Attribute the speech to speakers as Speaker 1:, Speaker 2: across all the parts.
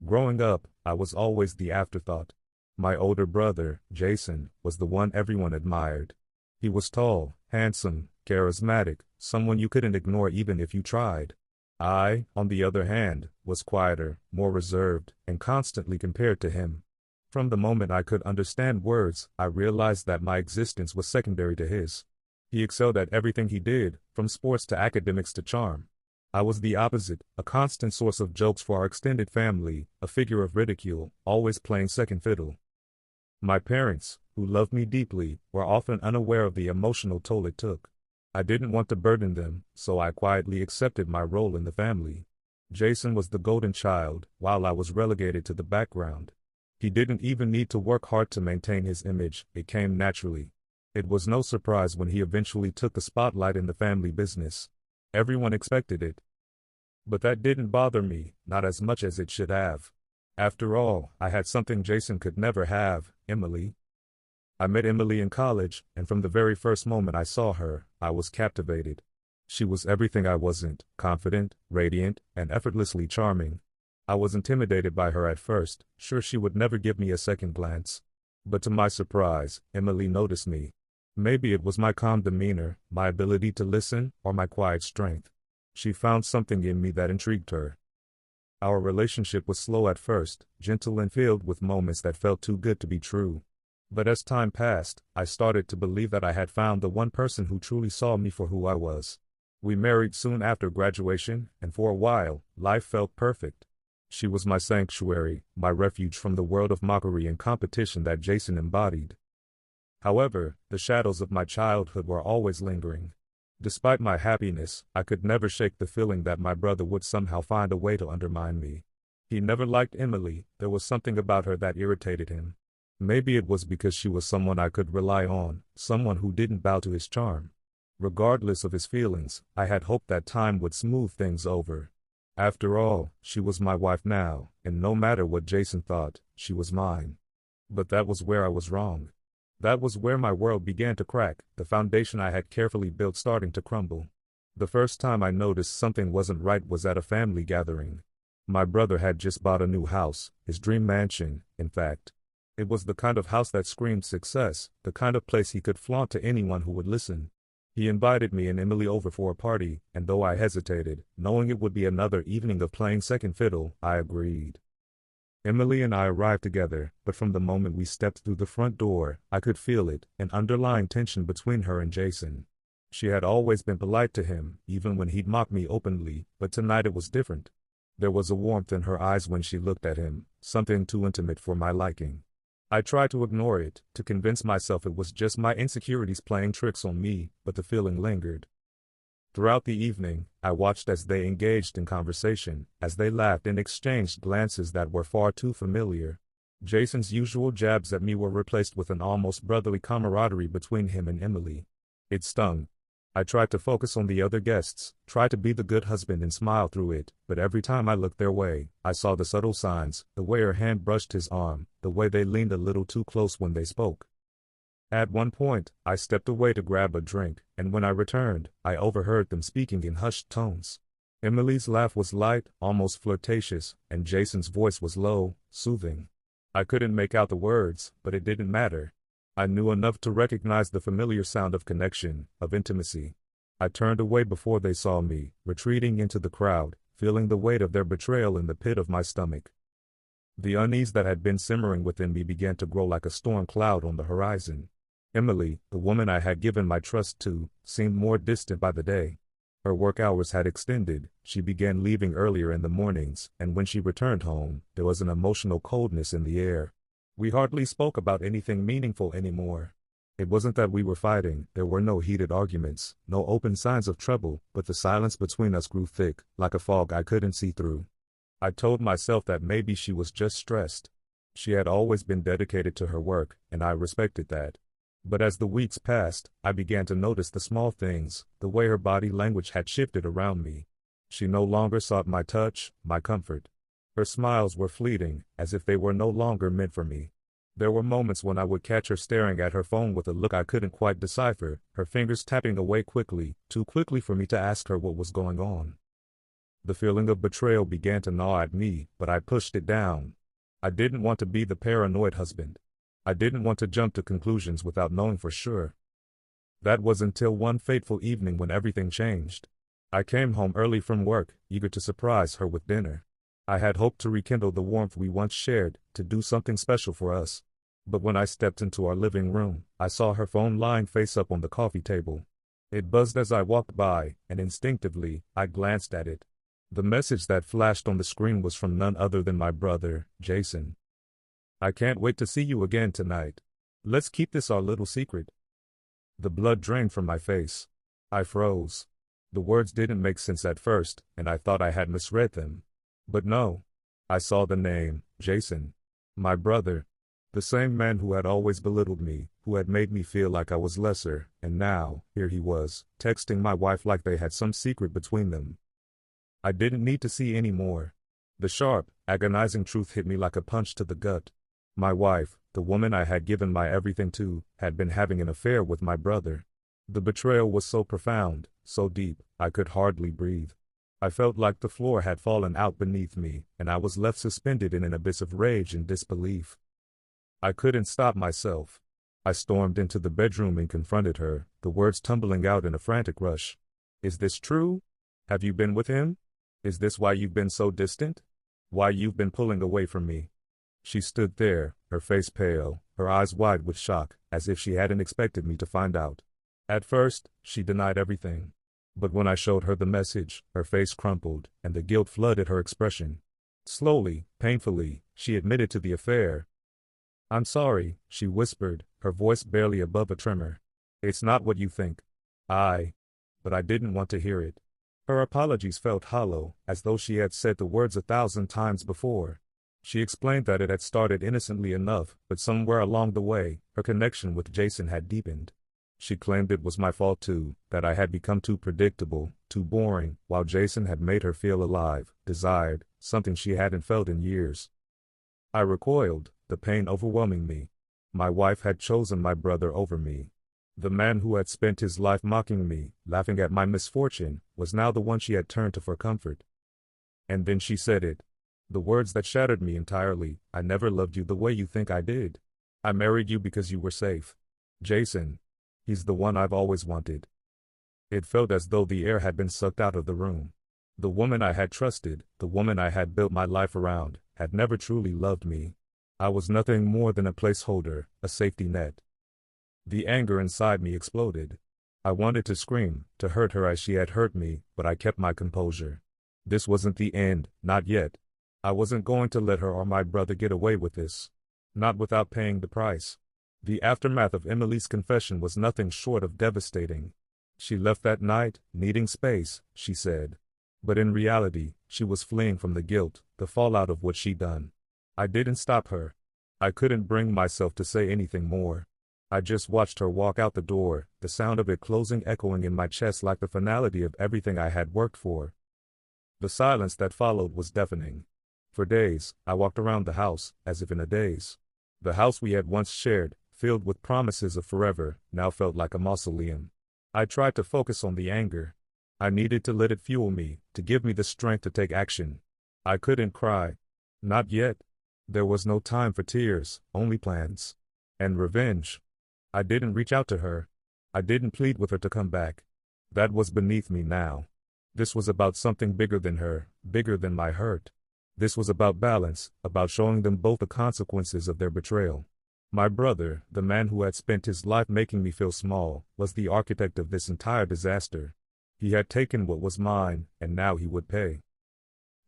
Speaker 1: Growing up, I was always the afterthought. My older brother, Jason, was the one everyone admired. He was tall, handsome, charismatic, someone you couldn't ignore even if you tried. I, on the other hand, was quieter, more reserved, and constantly compared to him. From the moment I could understand words, I realized that my existence was secondary to his. He excelled at everything he did, from sports to academics to charm. I was the opposite, a constant source of jokes for our extended family, a figure of ridicule, always playing second fiddle. My parents, who loved me deeply, were often unaware of the emotional toll it took. I didn't want to burden them, so I quietly accepted my role in the family. Jason was the golden child, while I was relegated to the background. He didn't even need to work hard to maintain his image, it came naturally. It was no surprise when he eventually took the spotlight in the family business. Everyone expected it. But that didn't bother me, not as much as it should have. After all, I had something Jason could never have, Emily. I met Emily in college, and from the very first moment I saw her, I was captivated. She was everything I wasn't: confident, radiant, and effortlessly charming. I was intimidated by her at first, sure she would never give me a second glance. But to my surprise, Emily noticed me. Maybe it was my calm demeanor, my ability to listen, or my quiet strength. She found something in me that intrigued her. Our relationship was slow at first, gentle and filled with moments that felt too good to be true. But as time passed, I started to believe that I had found the one person who truly saw me for who I was. We married soon after graduation, and for a while, life felt perfect. She was my sanctuary, my refuge from the world of mockery and competition that Jason embodied. However, the shadows of my childhood were always lingering. Despite my happiness, I could never shake the feeling that my brother would somehow find a way to undermine me. He never liked Emily, there was something about her that irritated him. Maybe it was because she was someone I could rely on, someone who didn't bow to his charm. Regardless of his feelings, I had hoped that time would smooth things over. After all, she was my wife now, and no matter what Jason thought, she was mine. But that was where I was wrong. That was where my world began to crack, the foundation I had carefully built starting to crumble. The first time I noticed something wasn't right was at a family gathering. My brother had just bought a new house, his dream mansion, in fact. It was the kind of house that screamed success, the kind of place he could flaunt to anyone who would listen. He invited me and Emily over for a party, and though I hesitated, knowing it would be another evening of playing second fiddle, I agreed. Emily and I arrived together, but from the moment we stepped through the front door, I could feel it, an underlying tension between her and Jason. She had always been polite to him, even when he'd mocked me openly, but tonight it was different. There was a warmth in her eyes when she looked at him, something too intimate for my liking. I tried to ignore it, to convince myself it was just my insecurities playing tricks on me, but the feeling lingered. Throughout the evening, I watched as they engaged in conversation, as they laughed and exchanged glances that were far too familiar. Jason's usual jabs at me were replaced with an almost brotherly camaraderie between him and Emily. It stung. I tried to focus on the other guests, tried to be the good husband and smile through it, but every time I looked their way, I saw the subtle signs, the way her hand brushed his arm, the way they leaned a little too close when they spoke. At one point, I stepped away to grab a drink, and when I returned, I overheard them speaking in hushed tones. Emily's laugh was light, almost flirtatious, and Jason's voice was low, soothing. I couldn't make out the words, but it didn't matter. I knew enough to recognize the familiar sound of connection, of intimacy. I turned away before they saw me, retreating into the crowd, feeling the weight of their betrayal in the pit of my stomach. The unease that had been simmering within me began to grow like a storm cloud on the horizon. Emily, the woman I had given my trust to, seemed more distant by the day. Her work hours had extended, she began leaving earlier in the mornings, and when she returned home, there was an emotional coldness in the air. We hardly spoke about anything meaningful anymore. It wasn't that we were fighting, there were no heated arguments, no open signs of trouble, but the silence between us grew thick, like a fog I couldn't see through. I told myself that maybe she was just stressed. She had always been dedicated to her work, and I respected that. But as the weeks passed, I began to notice the small things, the way her body language had shifted around me. She no longer sought my touch, my comfort. Her smiles were fleeting, as if they were no longer meant for me. There were moments when I would catch her staring at her phone with a look I couldn't quite decipher, her fingers tapping away quickly, too quickly for me to ask her what was going on. The feeling of betrayal began to gnaw at me, but I pushed it down. I didn't want to be the paranoid husband. I didn't want to jump to conclusions without knowing for sure. That was until one fateful evening when everything changed. I came home early from work, eager to surprise her with dinner. I had hoped to rekindle the warmth we once shared, to do something special for us. But when I stepped into our living room, I saw her phone lying face up on the coffee table. It buzzed as I walked by, and instinctively, I glanced at it. The message that flashed on the screen was from none other than my brother, Jason. "I can't wait to see you again tonight. Let's keep this our little secret." The blood drained from my face. I froze. The words didn't make sense at first, and I thought I had misread them. But no. I saw the name, Jason. My brother. The same man who had always belittled me, who had made me feel like I was lesser, and now, here he was, texting my wife like they had some secret between them. I didn't need to see any more. The sharp, agonizing truth hit me like a punch to the gut. My wife, the woman I had given my everything to, had been having an affair with my brother. The betrayal was so profound, so deep, I could hardly breathe. I felt like the floor had fallen out beneath me, and I was left suspended in an abyss of rage and disbelief. I couldn't stop myself. I stormed into the bedroom and confronted her, the words tumbling out in a frantic rush. "Is this true? Have you been with him? Is this why you've been so distant? Why you've been pulling away from me?" She stood there, her face pale, her eyes wide with shock, as if she hadn't expected me to find out. At first, she denied everything. But when I showed her the message, her face crumpled, and the guilt flooded her expression. Slowly, painfully, she admitted to the affair. "I'm sorry," she whispered, her voice barely above a tremor. "It's not what you think." But I didn't want to hear it. Her apologies felt hollow, as though she had said the words 1,000 times before. She explained that it had started innocently enough, but somewhere along the way, her connection with Jason had deepened. She claimed it was my fault too, that I had become too predictable, too boring, while Jason had made her feel alive, desired, something she hadn't felt in years. I recoiled, the pain overwhelming me. My wife had chosen my brother over me. The man who had spent his life mocking me, laughing at my misfortune, was now the one she had turned to for comfort. And then she said it. The words that shattered me entirely. "I never loved you the way you think I did. I married you because you were safe. Jason. He's the one I've always wanted." It felt as though the air had been sucked out of the room. The woman I had trusted, the woman I had built my life around, had never truly loved me. I was nothing more than a placeholder, a safety net. The anger inside me exploded. I wanted to scream, to hurt her as she had hurt me, but I kept my composure. This wasn't the end, not yet. I wasn't going to let her or my brother get away with this. Not without paying the price. The aftermath of Emily's confession was nothing short of devastating. She left that night, needing space, she said. But in reality, she was fleeing from the guilt, the fallout of what she'd done. I didn't stop her. I couldn't bring myself to say anything more. I just watched her walk out the door, the sound of it closing echoing in my chest like the finality of everything I had worked for. The silence that followed was deafening. For days, I walked around the house, as if in a daze. The house we had once shared, filled with promises of forever, now felt like a mausoleum. I tried to focus on the anger. I needed to let it fuel me, to give me the strength to take action. I couldn't cry. Not yet. There was no time for tears, only plans. And revenge. I didn't reach out to her. I didn't plead with her to come back. That was beneath me now. This was about something bigger than her, bigger than my hurt. This was about balance, about showing them both the consequences of their betrayal. My brother, the man who had spent his life making me feel small, was the architect of this entire disaster. He had taken what was mine, and now he would pay.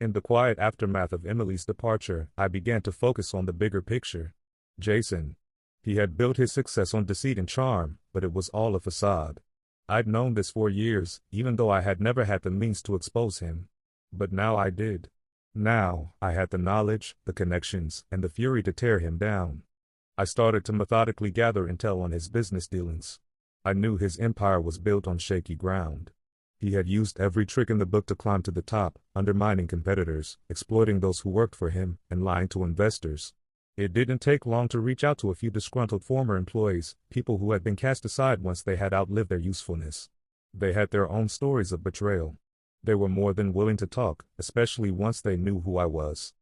Speaker 1: In the quiet aftermath of Emily's departure, I began to focus on the bigger picture. Jason. He had built his success on deceit and charm, but it was all a facade. I'd known this for years, even though I had never had the means to expose him. But now I did. Now, I had the knowledge, the connections, and the fury to tear him down. I started to methodically gather intel on his business dealings. I knew his empire was built on shaky ground. He had used every trick in the book to climb to the top, undermining competitors, exploiting those who worked for him, and lying to investors. It didn't take long to reach out to a few disgruntled former employees, people who had been cast aside once they had outlived their usefulness. They had their own stories of betrayal. They were more than willing to talk, especially once they knew who I was.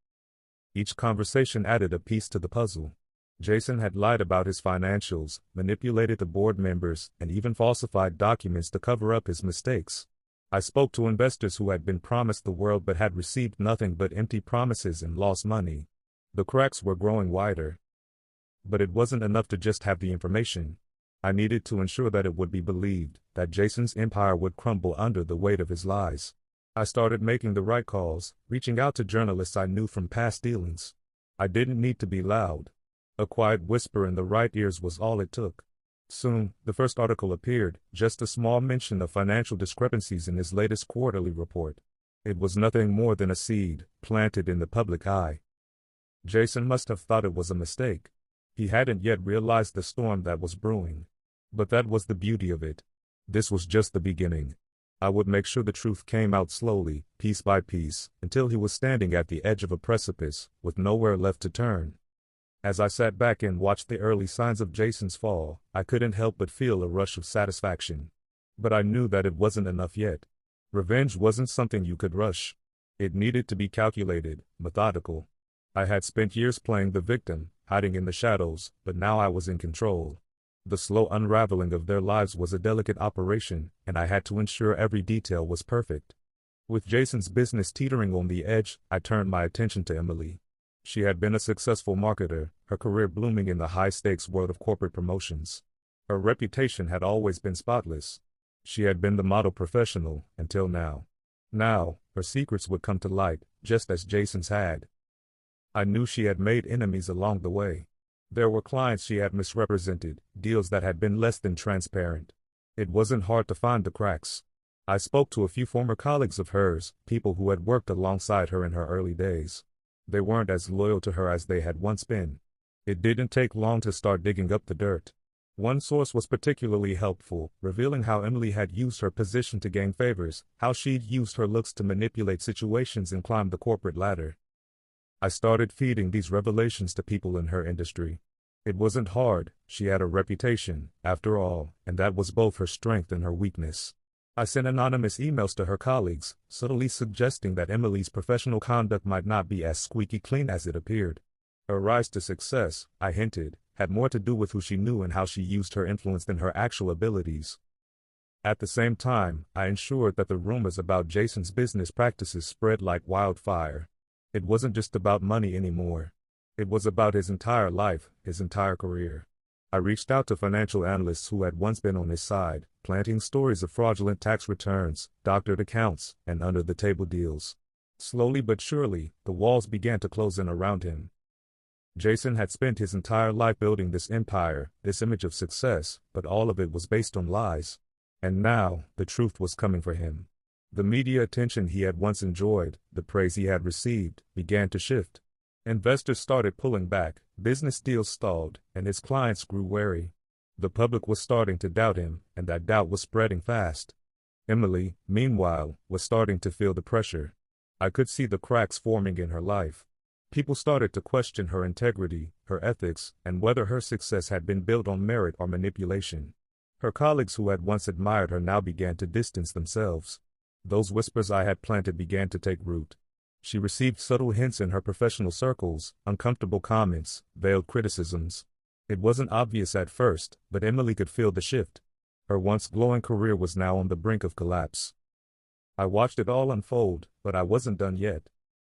Speaker 1: Each conversation added a piece to the puzzle. Jason had lied about his financials, manipulated the board members, and even falsified documents to cover up his mistakes. I spoke to investors who had been promised the world but had received nothing but empty promises and lost money. The cracks were growing wider. But it wasn't enough to just have the information. I needed to ensure that it would be believed, that Jason's empire would crumble under the weight of his lies. I started making the right calls, reaching out to journalists I knew from past dealings. I didn't need to be loud. A quiet whisper in the right ears was all it took. Soon, the first article appeared, just a small mention of financial discrepancies in his latest quarterly report. It was nothing more than a seed, planted in the public eye. Jason must have thought it was a mistake. He hadn't yet realized the storm that was brewing. But that was the beauty of it. This was just the beginning. I would make sure the truth came out slowly, piece by piece, until he was standing at the edge of a precipice, with nowhere left to turn. As I sat back and watched the early signs of Jason's fall, I couldn't help but feel a rush of satisfaction. But I knew that it wasn't enough yet. Revenge wasn't something you could rush. It needed to be calculated, methodical. I had spent years playing the victim, hiding in the shadows, but now I was in control. The slow unraveling of their lives was a delicate operation, and I had to ensure every detail was perfect. With Jason's business teetering on the edge, I turned my attention to Emily. She had been a successful marketer, her career blooming in the high-stakes world of corporate promotions. Her reputation had always been spotless. She had been the model professional, until now. Now, her secrets would come to light, just as Jason's had. I knew she had made enemies along the way. There were clients she had misrepresented, deals that had been less than transparent. It wasn't hard to find the cracks. I spoke to a few former colleagues of hers, people who had worked alongside her in her early days. They weren't as loyal to her as they had once been. It didn't take long to start digging up the dirt. One source was particularly helpful, revealing how Emily had used her position to gain favors, how she'd used her looks to manipulate situations and climb the corporate ladder. I started feeding these revelations to people in her industry. It wasn't hard, she had a reputation, after all, and that was both her strength and her weakness. I sent anonymous emails to her colleagues, subtly suggesting that Emily's professional conduct might not be as squeaky clean as it appeared. Her rise to success, I hinted, had more to do with who she knew and how she used her influence than her actual abilities. At the same time, I ensured that the rumors about Jason's business practices spread like wildfire. It wasn't just about money anymore. It was about his entire life, his entire career. I reached out to financial analysts who had once been on his side, planting stories of fraudulent tax returns, doctored accounts, and under-the-table deals. Slowly but surely, the walls began to close in around him. Jason had spent his entire life building this empire, this image of success, but all of it was based on lies. And now, the truth was coming for him. The media attention he had once enjoyed, the praise he had received, began to shift. Investors started pulling back, business deals stalled, and his clients grew wary. The public was starting to doubt him, and that doubt was spreading fast. Emily, meanwhile, was starting to feel the pressure. I could see the cracks forming in her life. People started to question her integrity, her ethics, and whether her success had been built on merit or manipulation. Her colleagues who had once admired her now began to distance themselves. Those whispers I had planted began to take root. She received subtle hints in her professional circles, uncomfortable comments, veiled criticisms. It wasn't obvious at first, but Emily could feel the shift. Her once glowing career was now on the brink of collapse. I watched it all unfold, but I wasn't done yet.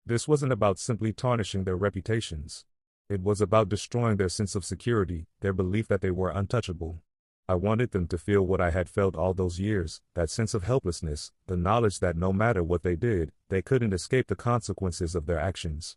Speaker 1: This wasn't about simply tarnishing their reputations. It was about destroying their sense of security, their belief that they were untouchable. I wanted them to feel what I had felt all those years, that sense of helplessness, the knowledge that no matter what they did, they couldn't escape the consequences of their actions.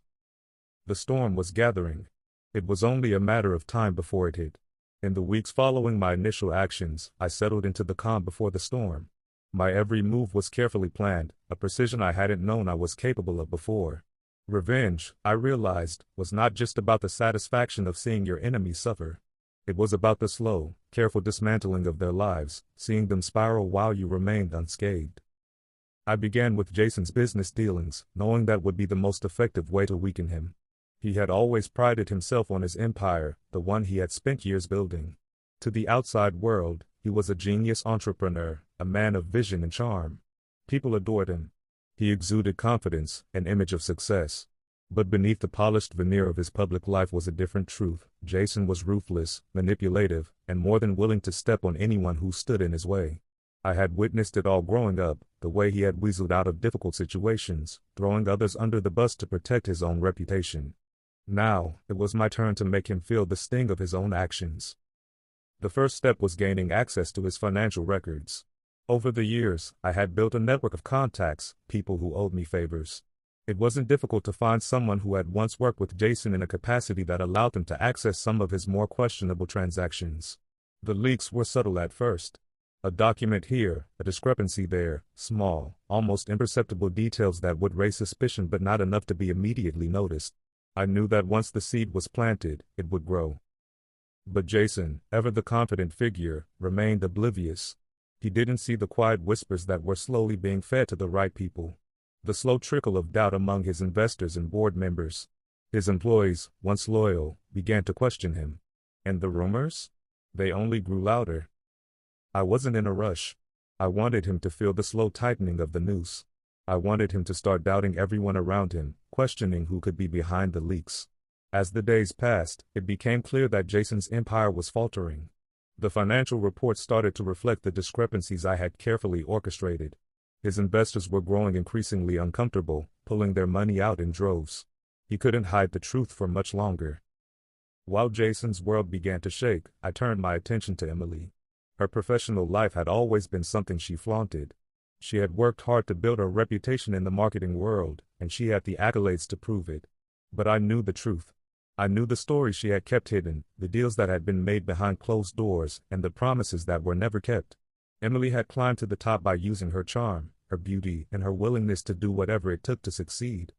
Speaker 1: The storm was gathering. It was only a matter of time before it hit. In the weeks following my initial actions, I settled into the calm before the storm. My every move was carefully planned, a precision I hadn't known I was capable of before. Revenge, I realized, was not just about the satisfaction of seeing your enemies suffer. It was about the slow, careful dismantling of their lives, seeing them spiral while you remained unscathed. I began with Jason's business dealings, knowing that would be the most effective way to weaken him. He had always prided himself on his empire, the one he had spent years building. To the outside world, he was a genius entrepreneur, a man of vision and charm. People adored him. He exuded confidence, an image of success. But beneath the polished veneer of his public life was a different truth. Jason was ruthless, manipulative, and more than willing to step on anyone who stood in his way. I had witnessed it all growing up, the way he had weaseled out of difficult situations, throwing others under the bus to protect his own reputation. Now, it was my turn to make him feel the sting of his own actions. The first step was gaining access to his financial records. Over the years, I had built a network of contacts, people who owed me favors. It wasn't difficult to find someone who had once worked with Jason in a capacity that allowed them to access some of his more questionable transactions. The leaks were subtle at first. A document here, a discrepancy there, small, almost imperceptible details that would raise suspicion but not enough to be immediately noticed. I knew that once the seed was planted, it would grow. But Jason, ever the confident figure, remained oblivious. He didn't see the quiet whispers that were slowly being fed to the right people. The slow trickle of doubt among his investors and board members. His employees, once loyal, began to question him. And the rumors? They only grew louder. I wasn't in a rush. I wanted him to feel the slow tightening of the noose. I wanted him to start doubting everyone around him, questioning who could be behind the leaks. As the days passed, it became clear that Jason's empire was faltering. The financial reports started to reflect the discrepancies I had carefully orchestrated. His investors were growing increasingly uncomfortable, pulling their money out in droves. He couldn't hide the truth for much longer. While Jason's world began to shake, I turned my attention to Emily. Her professional life had always been something she flaunted. She had worked hard to build her reputation in the marketing world, and she had the accolades to prove it. But I knew the truth. I knew the stories she had kept hidden, the deals that had been made behind closed doors, and the promises that were never kept. Emily had climbed to the top by using her charm, her beauty, and her willingness to do whatever it took to succeed.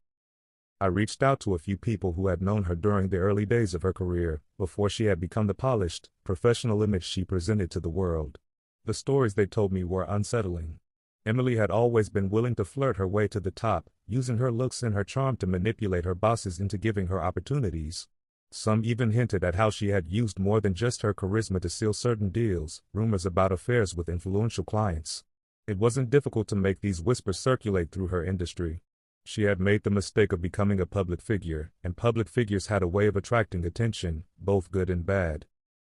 Speaker 1: I reached out to a few people who had known her during the early days of her career, before she had become the polished, professional image she presented to the world. The stories they told me were unsettling. Emily had always been willing to flirt her way to the top, using her looks and her charm to manipulate her bosses into giving her opportunities. Some even hinted at how she had used more than just her charisma to seal certain deals, rumors about affairs with influential clients. It wasn't difficult to make these whispers circulate through her industry. She had made the mistake of becoming a public figure, and public figures had a way of attracting attention, both good and bad.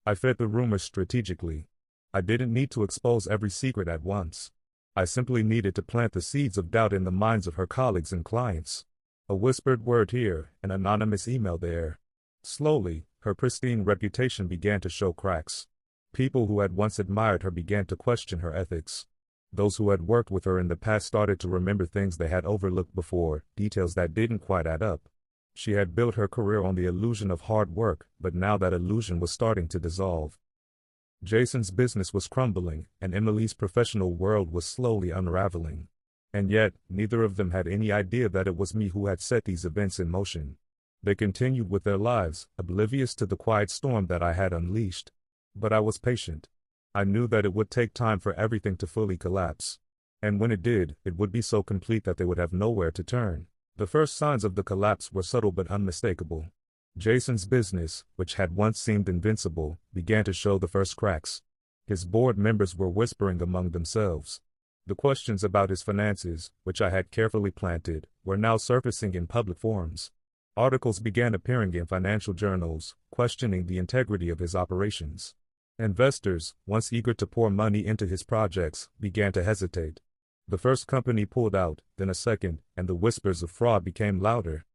Speaker 1: I fed the rumors strategically. I didn't need to expose every secret at once. I simply needed to plant the seeds of doubt in the minds of her colleagues and clients. A whispered word here, an anonymous email there. Slowly, her pristine reputation began to show cracks. People who had once admired her began to question her ethics. Those who had worked with her in the past started to remember things they had overlooked before, details that didn't quite add up. She had built her career on the illusion of hard work, but now that illusion was starting to dissolve. Jason's business was crumbling, and Emily's professional world was slowly unraveling. And yet, neither of them had any idea that it was me who had set these events in motion. They continued with their lives, oblivious to the quiet storm that I had unleashed. But I was patient. I knew that it would take time for everything to fully collapse. And when it did, it would be so complete that they would have nowhere to turn. The first signs of the collapse were subtle but unmistakable. Jason's business, which had once seemed invincible, began to show the first cracks. His board members were whispering among themselves. The questions about his finances, which I had carefully planted, were now surfacing in public forums. Articles began appearing in financial journals, questioning the integrity of his operations. Investors, once eager to pour money into his projects, began to hesitate. The first company pulled out, then a second, and the whispers of fraud became louder.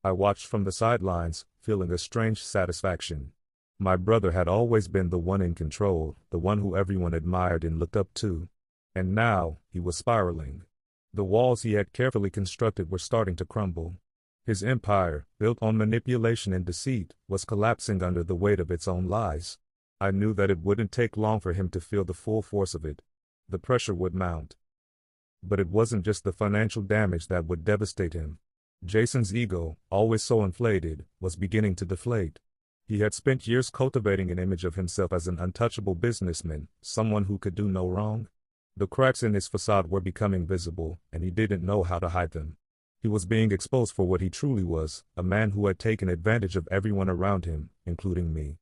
Speaker 1: I watched from the sidelines, feeling a strange satisfaction. My brother had always been the one in control, the one who everyone admired and looked up to. And now, he was spiraling. The walls he had carefully constructed were starting to crumble. His empire, built on manipulation and deceit, was collapsing under the weight of its own lies. I knew that it wouldn't take long for him to feel the full force of it. The pressure would mount. But it wasn't just the financial damage that would devastate him. Jason's ego, always so inflated, was beginning to deflate. He had spent years cultivating an image of himself as an untouchable businessman, someone who could do no wrong. The cracks in his facade were becoming visible, and he didn't know how to hide them. He was being exposed for what he truly was, a man who had taken advantage of everyone around him, including me.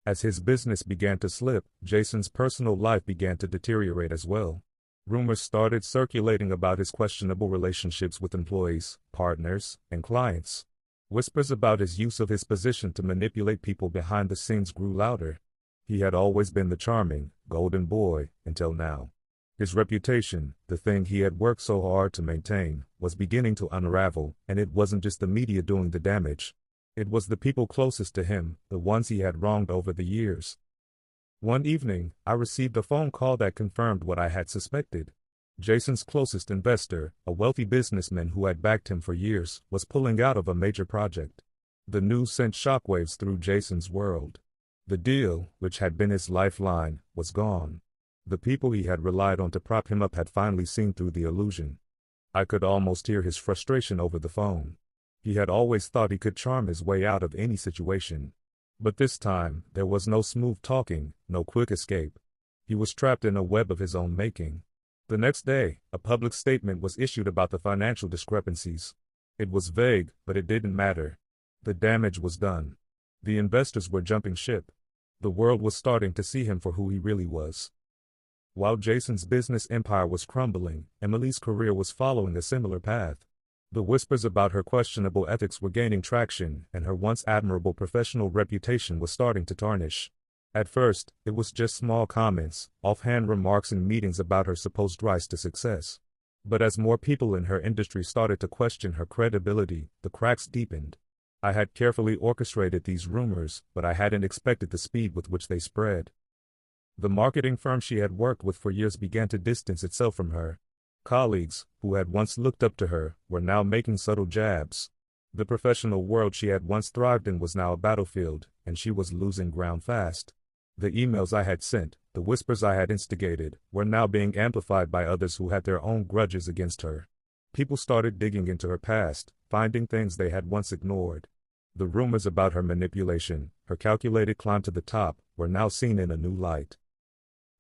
Speaker 1: As his business began to slip, Jason's personal life began to deteriorate as well. Rumors started circulating about his questionable relationships with employees, partners, and clients. Whispers about his use of his position to manipulate people behind the scenes grew louder. He had always been the charming, golden boy, until now. His reputation, the thing he had worked so hard to maintain, was beginning to unravel, and it wasn't just the media doing the damage. It was the people closest to him, the ones he had wronged over the years. One evening, I received a phone call that confirmed what I had suspected. Jason's closest investor, a wealthy businessman who had backed him for years, was pulling out of a major project. The news sent shockwaves through Jason's world. The deal, which had been his lifeline, was gone. The people he had relied on to prop him up had finally seen through the illusion. I could almost hear his frustration over the phone. He had always thought he could charm his way out of any situation. But this time, there was no smooth talking, no quick escape. He was trapped in a web of his own making. The next day, a public statement was issued about the financial discrepancies. It was vague, but it didn't matter. The damage was done. The investors were jumping ship. The world was starting to see him for who he really was. While Jason's business empire was crumbling, Emily's career was following a similar path. The whispers about her questionable ethics were gaining traction, and her once admirable professional reputation was starting to tarnish. At first, it was just small comments, offhand remarks in meetings about her supposed rise to success. But as more people in her industry started to question her credibility, the cracks deepened. I had carefully orchestrated these rumors, but I hadn't expected the speed with which they spread. The marketing firm she had worked with for years began to distance itself from her. Colleagues, who had once looked up to her, were now making subtle jabs. The professional world she had once thrived in was now a battlefield, and she was losing ground fast. The emails I had sent, the whispers I had instigated, were now being amplified by others who had their own grudges against her. People started digging into her past, finding things they had once ignored. The rumors about her manipulation, her calculated climb to the top, were now seen in a new light.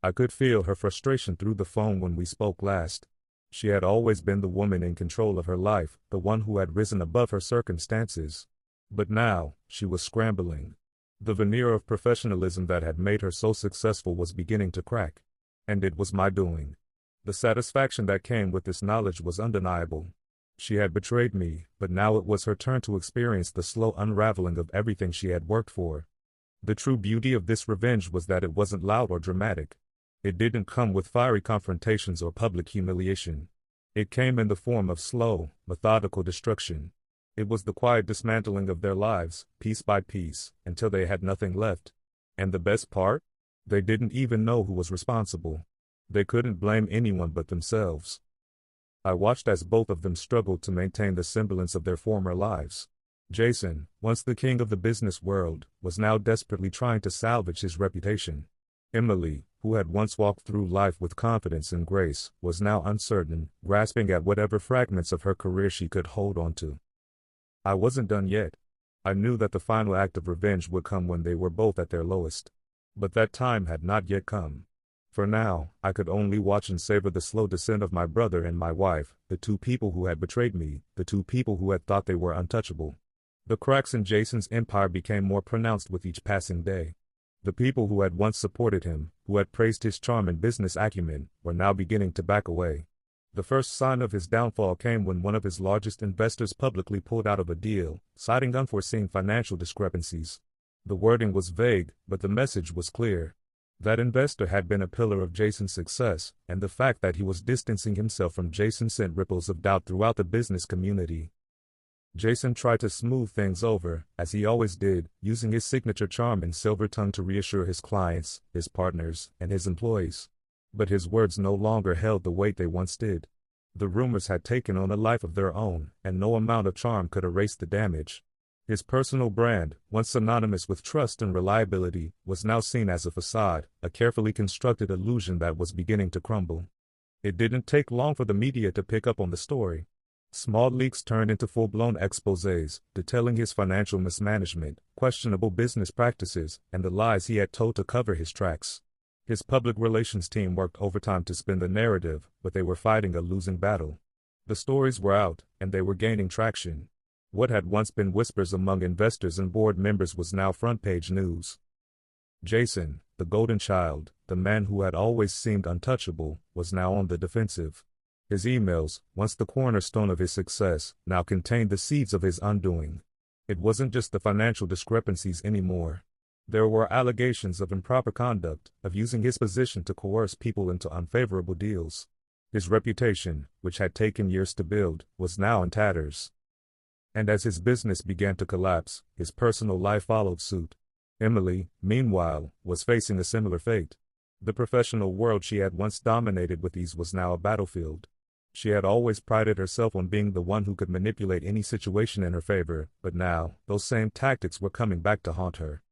Speaker 1: I could feel her frustration through the phone when we spoke last. She had always been the woman in control of her life, the one who had risen above her circumstances. But now, she was scrambling. The veneer of professionalism that had made her so successful was beginning to crack. And it was my doing. The satisfaction that came with this knowledge was undeniable. She had betrayed me, but now it was her turn to experience the slow unraveling of everything she had worked for. The true beauty of this revenge was that it wasn't loud or dramatic. It didn't come with fiery confrontations or public humiliation. It came in the form of slow, methodical destruction. It was the quiet dismantling of their lives, piece by piece, until they had nothing left. And the best part? They didn't even know who was responsible. They couldn't blame anyone but themselves. I watched as both of them struggled to maintain the semblance of their former lives. Jason, once the king of the business world, was now desperately trying to salvage his reputation. Emily, who had once walked through life with confidence and grace, was now uncertain, grasping at whatever fragments of her career she could hold on to. I wasn't done yet. I knew that the final act of revenge would come when they were both at their lowest. But that time had not yet come. For now, I could only watch and savor the slow descent of my brother and my wife, the two people who had betrayed me, the two people who had thought they were untouchable. The cracks in Jason's empire became more pronounced with each passing day. The people who had once supported him, who had praised his charm and business acumen, were now beginning to back away. The first sign of his downfall came when one of his largest investors publicly pulled out of a deal, citing unforeseen financial discrepancies. The wording was vague, but the message was clear. That investor had been a pillar of Jason's success, and the fact that he was distancing himself from Jason sent ripples of doubt throughout the business community. Jason tried to smooth things over, as he always did, using his signature charm and silver tongue to reassure his clients, his partners, and his employees. But his words no longer held the weight they once did. The rumors had taken on a life of their own, and no amount of charm could erase the damage. His personal brand, once synonymous with trust and reliability, was now seen as a facade, a carefully constructed illusion that was beginning to crumble. It didn't take long for the media to pick up on the story. Small leaks turned into full-blown exposés, detailing his financial mismanagement, questionable business practices, and the lies he had told to cover his tracks. His public relations team worked overtime to spin the narrative, but they were fighting a losing battle. The stories were out, and they were gaining traction. What had once been whispers among investors and board members was now front-page news. Jason, the golden child, the man who had always seemed untouchable, was now on the defensive. His emails, once the cornerstone of his success, now contained the seeds of his undoing. It wasn't just the financial discrepancies anymore. There were allegations of improper conduct, of using his position to coerce people into unfavorable deals. His reputation, which had taken years to build, was now in tatters. And as his business began to collapse, his personal life followed suit. Emily, meanwhile, was facing a similar fate. The professional world she had once dominated with ease was now a battlefield. She had always prided herself on being the one who could manipulate any situation in her favor, but now, those same tactics were coming back to haunt her.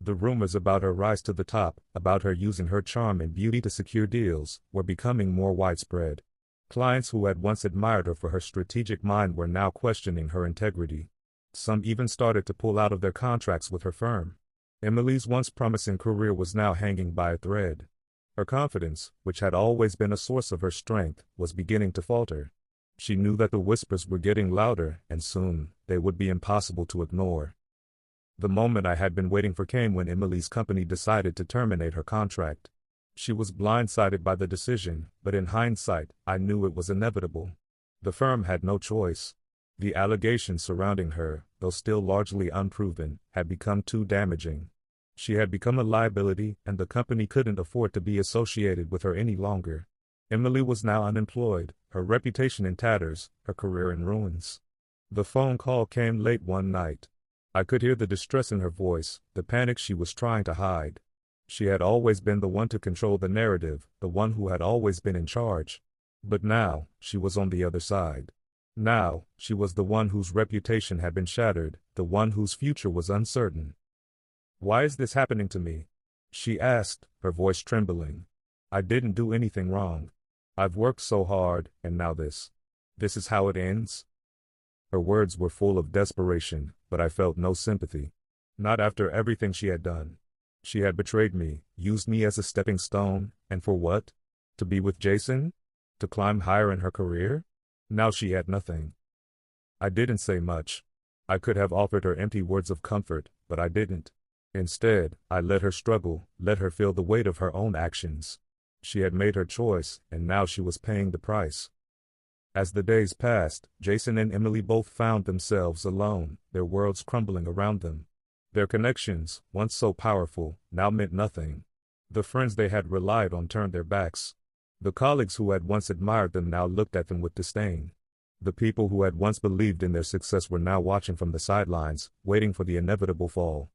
Speaker 1: The rumors about her rise to the top, about her using her charm and beauty to secure deals, were becoming more widespread. Clients who had once admired her for her strategic mind were now questioning her integrity. Some even started to pull out of their contracts with her firm. Emily's once promising career was now hanging by a thread. Her confidence, which had always been a source of her strength, was beginning to falter. She knew that the whispers were getting louder, and soon, they would be impossible to ignore. The moment I had been waiting for came when Emily's company decided to terminate her contract. She was blindsided by the decision, but in hindsight, I knew it was inevitable. The firm had no choice. The allegations surrounding her, though still largely unproven, had become too damaging. She had become a liability, and the company couldn't afford to be associated with her any longer. Emily was now unemployed, her reputation in tatters, her career in ruins. The phone call came late one night. I could hear the distress in her voice, the panic she was trying to hide. She had always been the one to control the narrative, the one who had always been in charge. But now, she was on the other side. Now, she was the one whose reputation had been shattered, the one whose future was uncertain. "Why is this happening to me?" she asked, her voice trembling. "I didn't do anything wrong. I've worked so hard, and now this. This is how it ends?" Her words were full of desperation, but I felt no sympathy. Not after everything she had done. She had betrayed me, used me as a stepping stone, and for what? To be with Jason? To climb higher in her career? Now she had nothing. I didn't say much. I could have offered her empty words of comfort, but I didn't. Instead, I let her struggle, let her feel the weight of her own actions. She had made her choice, and now she was paying the price. As the days passed, Jason and Emily both found themselves alone, their worlds crumbling around them. Their connections, once so powerful, now meant nothing. The friends they had relied on turned their backs. The colleagues who had once admired them now looked at them with disdain. The people who had once believed in their success were now watching from the sidelines, waiting for the inevitable fall.